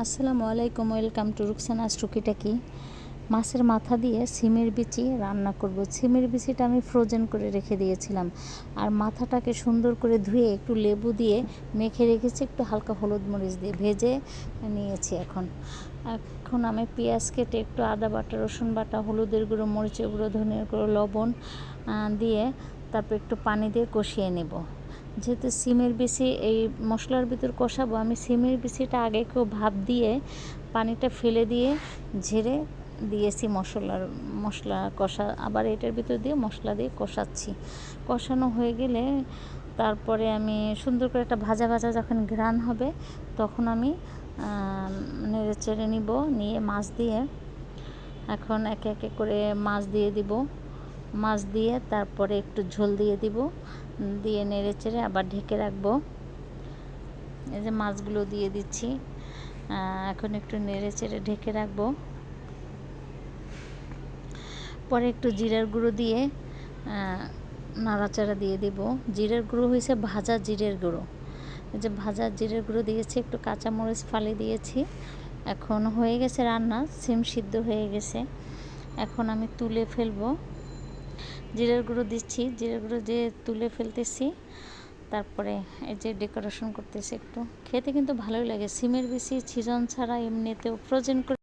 আসসালামু আলাইকুম, welcome to রুকসানাস টুকিটাকি। মাছের মাথা দিয়ে সিমের বিচি রান্না করব। সিমের বিচিটা আমি ফ্রোজেন করে রেখে দিয়েছিলাম, আর মাথাটাকে সুন্দর করে ধুয়ে একটু লেবু দিয়ে মেখে রেখেছি, একটু হালকা হলুদ মরিচ দিয়ে ভেজে নিয়েছি। এখন আমি পেঁয়াজ কেটে একটু আদা বাটা, রসুন বাটা, হলুদের গুঁড়ো, মরিচের গুঁড়ো, ধনিয়ার গুঁড়ো, লবণ দিয়ে তারপর একটু পানি দিয়ে কষিয়ে নেব। যেহেতু সিমের বিচি এই মশলার ভিতর কষাবো, আমি সিমের বিচিটা আগে কেউ ভাপ দিয়ে পানিটা ফেলে দিয়ে ঝেড়ে দিয়েছি মশলা কষা, আবার এটার ভিতর দিয়ে মশলা দিয়ে কষাচ্ছি। কষানো হয়ে গেলে তারপরে আমি সুন্দর করে একটা ভাজা ভাজা যখন ঘ্রাণ হবে, তখন আমি নেড়ে চেড়ে নিয়ে মাছ দিয়ে এখন একে একে করে মাছ দিয়ে দিব। মাছ দিয়ে তারপরে একটু ঝোল দিয়ে দিব, দিয়ে নেড়ে চেড়ে আবার ঢেকে রাখবো। এই যে মাছগুলো দিয়ে দিচ্ছি, এখন একটু নেড়ে চেড়ে ঢেকে রাখবো। পরে একটু জিরার গুঁড়ো দিয়ে নাড়াচাড়া দিয়ে দিব। জিরের গুঁড়ো হয়েছে ভাজা জিরের গুঁড়ো, এই যে ভাজা জিরের গুঁড়ো দিয়েছি, একটু কাঁচামরিচ ফালি দিয়েছি। এখন হয়ে গেছে রান্না, সিম সিদ্ধ হয়ে গেছে। এখন আমি তুলে ফেলবো। জিরের গুঁড়ো দিচ্ছি, জিরের গুঁড়ো দিয়ে তুলে ফেলতেছি। তারপরে এই যে ডেকোরেশন করতেছি একটু। খেতে কিন্তু ভালোই লাগে। সিমের বেশি সিজন ছাড়া এমনিতেও ফ্রোজেন করে